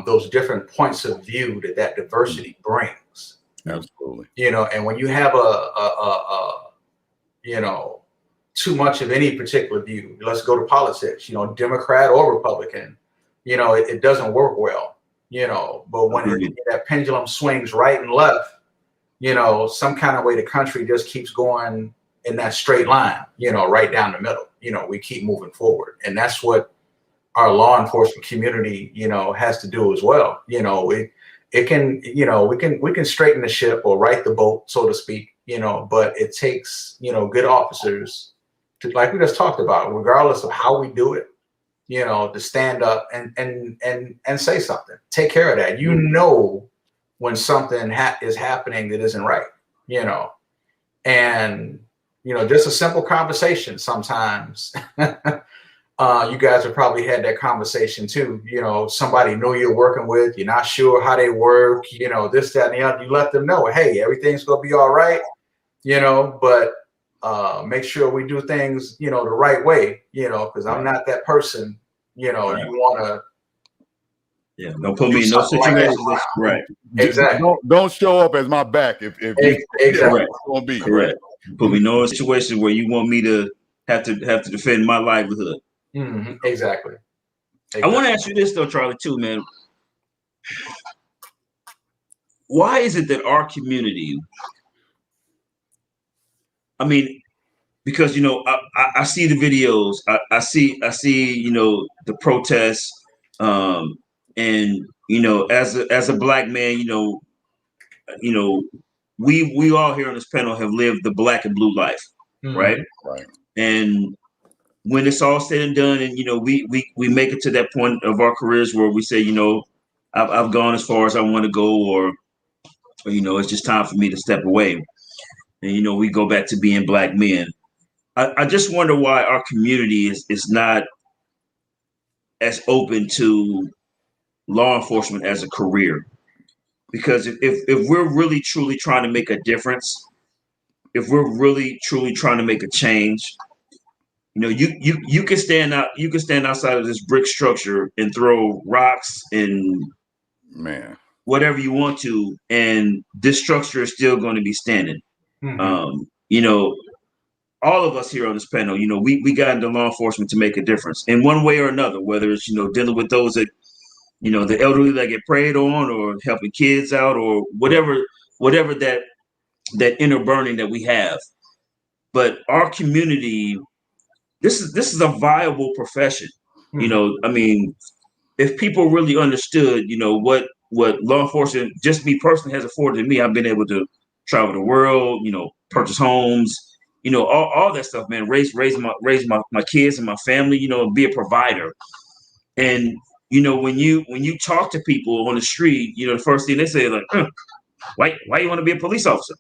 those different points of view that diversity brings. Absolutely. And when you have too much of any particular view, let's go to politics, Democrat or Republican, it doesn't work well, but when that pendulum swings right and left, some kind of way the country just keeps going in that straight line, right down the middle. We keep moving forward. And that's what our law enforcement community, has to do as well. It can, we can straighten the ship or right the boat, so to speak, but it takes, good officers to, like we just talked about, regardless of how we do it, to stand up and say something, take care of that. When something is happening that isn't right, and, just a simple conversation sometimes. You guys have probably had that conversation too. Somebody new you're working with, you're not sure how they work, this, that, and the other. You let them know, hey, everything's gonna be all right, but make sure we do things, the right way, because I'm not that person, Right. you want to don't put me in no situation. Right. Exactly. Don't show up as my back if exactly Right. gonna be Correct. Put me in no situation where you want me to have to defend my livelihood. Exactly. I want to ask you this though, Charlie, too, man. Why is it that our community, I mean, because I see the videos, I see the protests, and as a black man, we all here on this panel have lived the black and blue life, right? Right. And when it's all said and done, and we make it to that point of our careers where we say, I've gone as far as I want to go, or it's just time for me to step away, and we go back to being black men. I just wonder why our community is not as open to law enforcement as a career. Because if we're really truly trying to make a difference, if we're really truly trying to make a change, you can stand outside of this brick structure and throw rocks and whatever you want to, and this structure is still going to be standing. All of us here on this panel, we got into law enforcement to make a difference in one way or another, whether it's, dealing with those that, the elderly that get preyed on, or helping kids out, or whatever that inner burning that we have. But our community, this is a viable profession. I mean, if people really understood, what law enforcement, just me personally, has afforded me, I've been able to travel the world, purchase homes, all that stuff, man. Raise my kids and my family, be a provider. And when you talk to people on the street, the first thing they say is like, why you want to be a police officer?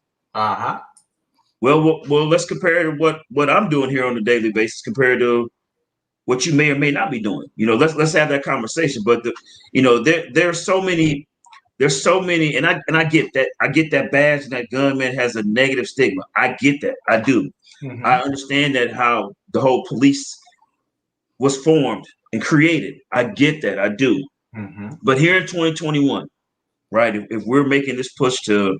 Well, let's compare to what I'm doing here on a daily basis compared to what you may or may not be doing. Let's have that conversation. But there's so many, and I get that. I get that badge and that gunman has a negative stigma. I get that. I do. I understand that, how the whole police was formed and created. I get that. I do. But here in 2021, right, if we're making this push to,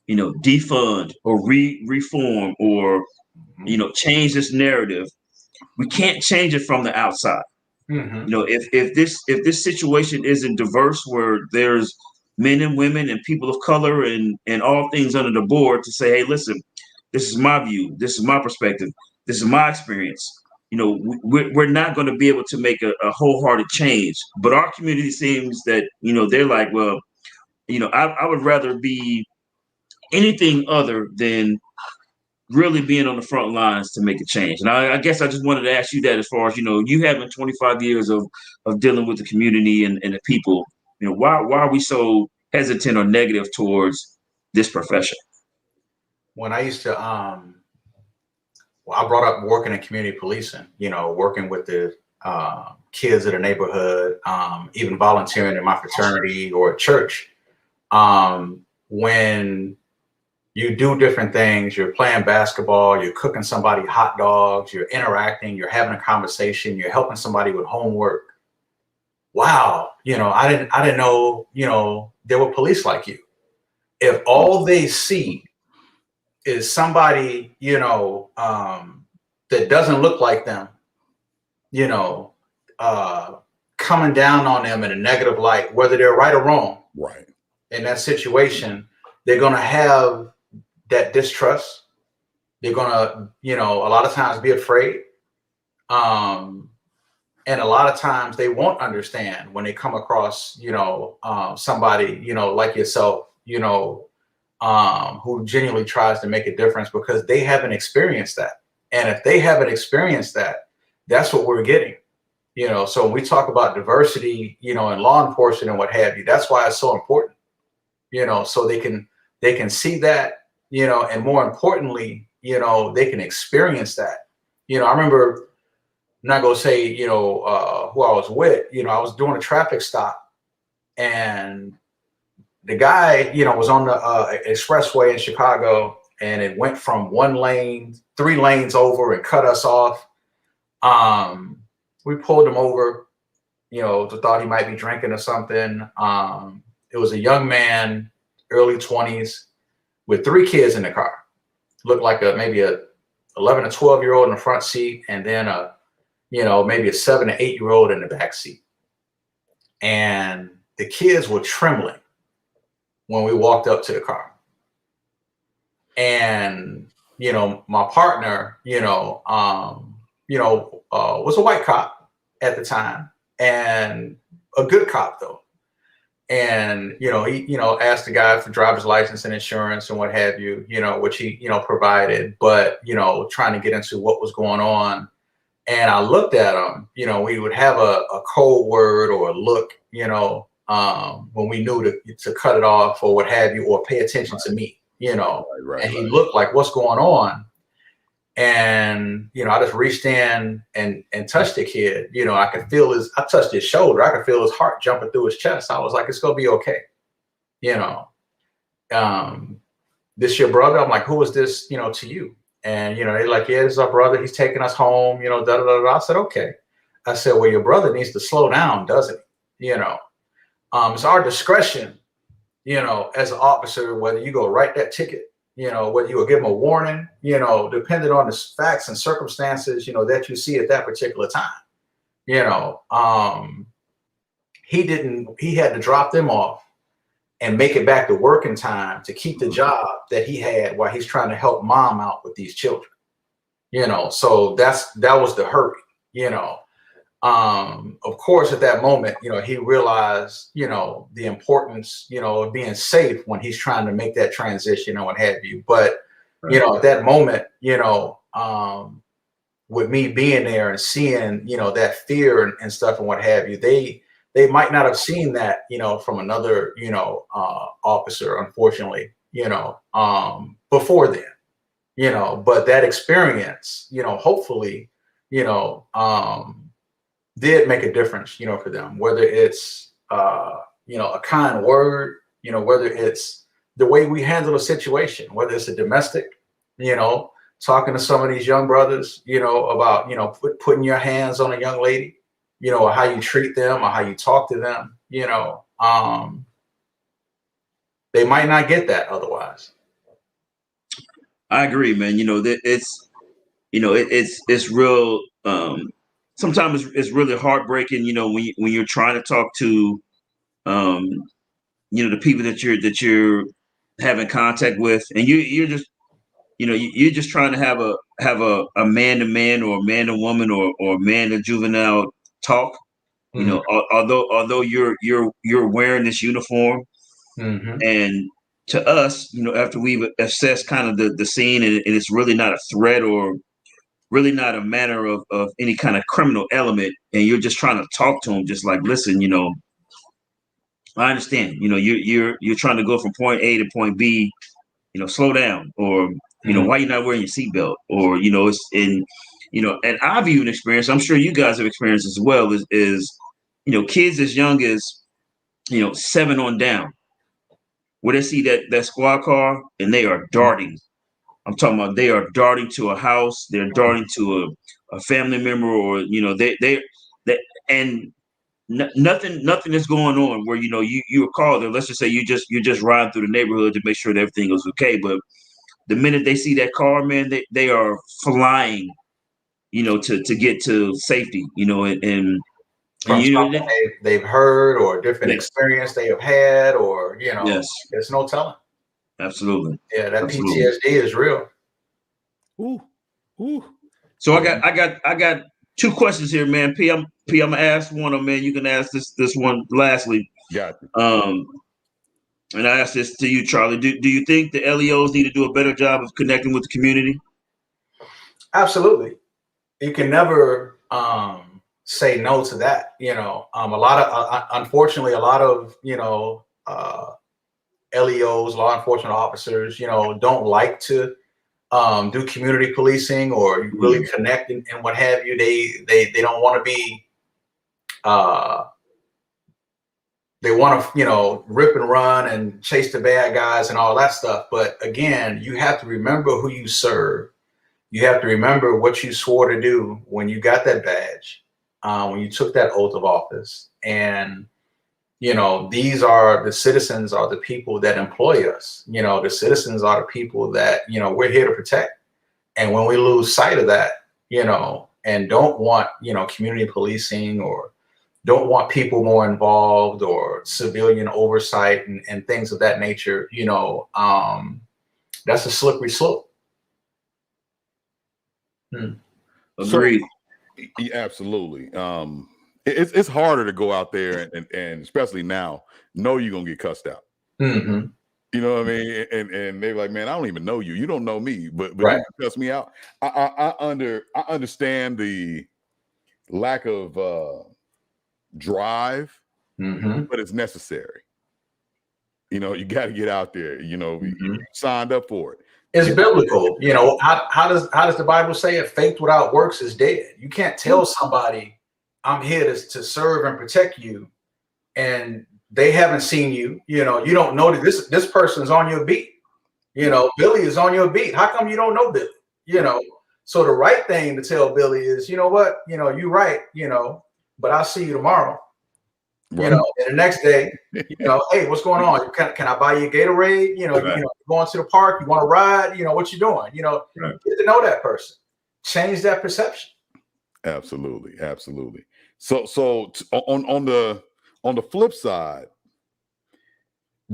defund or reform or, change this narrative, we can't change it from the outside. If this situation isn't diverse, where there's men and women and people of color and all things under the board to say, hey, listen, this is my view, this is my perspective, this is my experience. We're not going to be able to make a wholehearted change. But our community seems that, they're like, well, I would rather be anything other than really being on the front lines to make a change. And I guess I just wanted to ask you that, as far as, you having 25 years of dealing with the community and the people, why are we so hesitant or negative towards this profession? When I used to, I brought up working in community policing, working with the kids of the neighborhood, even volunteering in my fraternity or at church. When you do different things, you're playing basketball, you're cooking somebody hot dogs, you're interacting, you're having a conversation, you're helping somebody with homework. Wow, I didn't know, there were police like you. If all they see is somebody, that doesn't look like them, coming down on them in a negative light, whether they're right or wrong, right, in that situation, they're going to have that distrust. They're going to, a lot of times be afraid. And And a lot of times they won't understand when they come across, somebody, like yourself, who genuinely tries to make a difference because they haven't experienced that. And if they haven't experienced that, that's what we're getting. So when we talk about diversity, in law enforcement and what have you, that's why it's so important, so they can see that, and more importantly, they can experience that. I remember, I'm not gonna say, who I was with, I was doing a traffic stop and the guy, was on the expressway in Chicago and it went from 3 lanes over and cut us off. We pulled him over, thought he might be drinking or something. It was a young man, early 20s, with 3 kids in the car. Looked like maybe a 11 or 12-year-old in the front seat, and then maybe a 7 or 8-year-old in the back seat. And the kids were trembling when we walked up to the car. And my partner, was a white cop at the time, and a good cop though. And he asked the guy for driver's license and insurance and what have you, which he provided, but trying to get into what was going on. And I looked at him, we would have a code word or a look, when we knew to cut it off or what have you, or pay attention to me, and he looked like, what's going on? And, I just reached in and touched the kid. I could feel I touched his shoulder. I could feel his heart jumping through his chest. I was like, it's going to be okay. This your brother? I'm like, who is this, to you? And, they're like, yeah, this is our brother. He's taking us home, da, da, da, da. I said, okay. I said, well, your brother needs to slow down, doesn't he? It's our discretion, as an officer, whether you go write that ticket, whether you will give him a warning, depending on the facts and circumstances, that you see at that particular time. He had to drop them off and make it back to work in time to keep the job that he had while he's trying to help mom out with these children. So that was the hurry, of course, at that moment, he realized, the importance, of being safe when he's trying to make that transition and what have you. But, at that moment, with me being there and seeing, that fear and stuff and what have you, they might not have seen that, from another, officer, unfortunately, before then, but that experience, hopefully, did make a difference, for them, whether it's, a kind word, whether it's the way we handle a situation, whether it's a domestic, talking to some of these young brothers, about, putting your hands on a young lady, or how you treat them or how you talk to them, they might not get that otherwise. I agree, man. It's real. Sometimes it's really heartbreaking, when you're trying to talk to, the people that you're having contact with, and you're just, you're just trying to have a man to man or a man to woman or man to juvenile talk. Mm-hmm. Although you're wearing this uniform, Mm-hmm. and to us, after we've assessed kind of the scene, and it's really not a threat or really not a matter of any kind of criminal element, and you're just trying to talk to them, just like, listen, I understand, you're trying to go from point A to point B, slow down, or why you're not wearing your seatbelt, or it's in, and I've even experienced, I'm sure you guys have experienced as well, is kids as young as 7 on down, where they see that squad car and they are darting. I'm talking about they are darting to a house, they're darting to a family member, or they and nothing is going on where you are called there. Let's just say you're just riding through the neighborhood to make sure that everything is okay. But the minute they see that car, man, they are flying, to get to safety, and From something they've heard or a different experience they have had, or yes, there's no telling. Absolutely. Yeah, that Absolutely. PTSD is real. Ooh. So I got two questions here, man. I'm gonna ask one of them, man. You can ask this one lastly. Got you. And I ask this to you, Charlie. Do you think the LEOs need to do a better job of connecting with the community? Absolutely. You can never say no to that. A lot of unfortunately, a lot of LEOs, law enforcement officers, don't like to do community policing or really connect and what have you. They don't want to be. They want to, rip and run and chase the bad guys and all that stuff. But again, you have to remember who you serve. You have to remember what you swore to do when you got that badge, when you took that oath of office. And, these are the citizens, are the people that employ us. The citizens are the people that, we're here to protect. And when we lose sight of that, and don't want, community policing or don't want people more involved or civilian oversight and things of that nature, that's a slippery slope. Agreed. So, absolutely. It's harder to go out there and especially now, know you're gonna get cussed out. Mm-hmm. You know what I mean? And they're like, man, I don't even know you. You don't know me, but Right. you can cuss me out. I understand the lack of drive, but it's necessary. You got to get out there. You signed up for it. It's biblical. How does the Bible say it? Faith without works is dead. You can't tell somebody, I'm here to serve and protect you, and they haven't seen you. You don't know that this person's on your beat. Billy is on your beat. How come you don't know Billy? So the right thing to tell Billy is, you know what, you're right, but I'll see you tomorrow. Right. And the next day, hey, what's going on? Can I buy you a Gatorade? Right. Going to the park, you want to ride? What you doing? Right. Get to know that person. Change that perception. Absolutely. So on the flip side,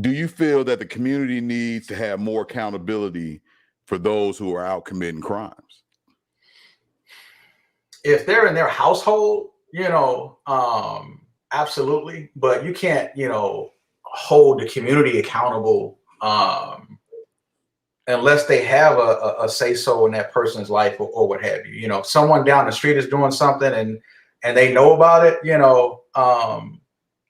do you feel that the community needs to have more accountability for those who are out committing crimes? If they're in their household, absolutely. But you can't, hold the community accountable unless they have a say-so in that person's life or what have you. If someone down the street is doing something and they know about it,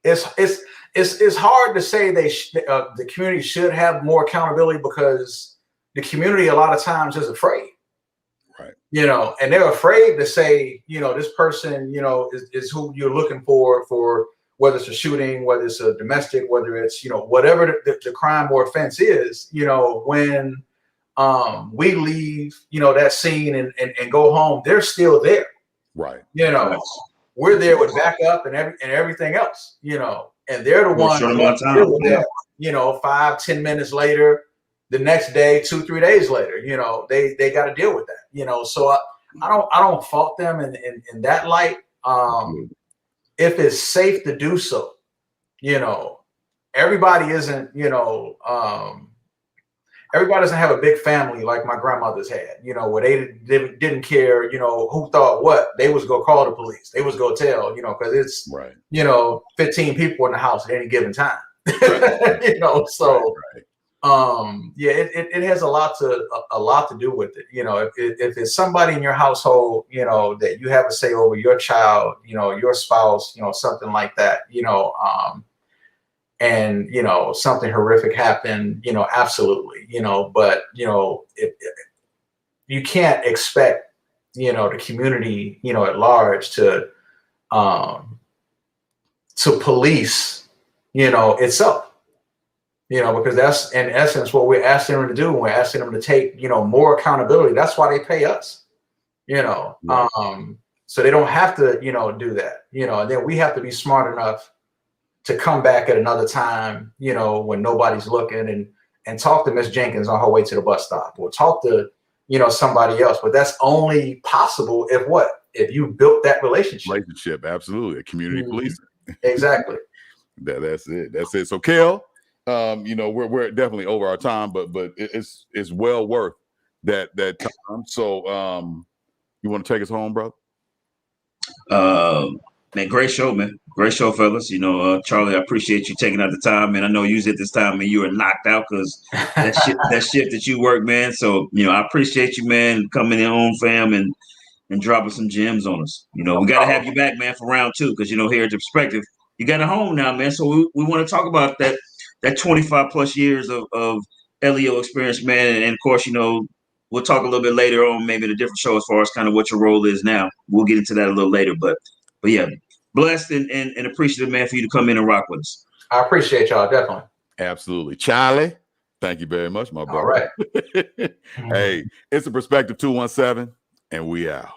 it's hard to say the community should have more accountability because the community a lot of times is afraid. Right. And they're afraid to say, this person, is who you're looking for whether it's a shooting, whether it's a domestic, whether it's, whatever the crime or offense is, when we leave, that scene and go home, they're still there. Right. We're there with backup and everything else, and they're the ones that, 5-10 minutes later, the next day, 2-3 days later, they got to deal with that, so I don't fault them in that light. If it's safe to do so, everybody isn't, everybody doesn't have a big family like my grandmother's had, where they didn't care, who thought what. They was go call the police. They was go tell, because it's, right. 15 people in the house at any given time. Right. So right. It has a lot to do with it. If it's somebody in your household, that you have a say over, your child, your spouse, something like that, and something horrific happened, absolutely, but you can't expect the community at large to police itself, because that's in essence what we're asking them to do. We're asking them to take more accountability. That's why they pay us, right. So they don't have to do that, and then we have to be smart enough to come back at another time, when nobody's looking, and talk to Miss Jenkins on her way to the bus stop, or talk to, somebody else. But that's only possible if you built that relationship. Absolutely. A community policing. Exactly. That's it. So Kel, we're definitely over our time, but it's well worth that time. So you want to take us home, brother? Man, great show, man. Great show, fellas. You know, Charlie, I appreciate you taking out the time, man. I know you was at this time and you were knocked out because that shift that you work, man. So, you know, I appreciate you, man, coming in on, fam, and dropping some gems on us. You know, we got to have you back, man, for round 2 because, you know, here at the Perspective, you got a home now, man. So we want to talk about that 25 plus years of LEO experience, man. And of course, you know, we'll talk a little bit later on maybe the different show as far as kind of what your role is now. We'll get into that a little later, but yeah, blessed and appreciative, man, for you to come in and rock with us. I appreciate y'all, definitely. Absolutely. Charlie, thank you very much, my brother. All right. Hey, it's the Perspective 217, and we out.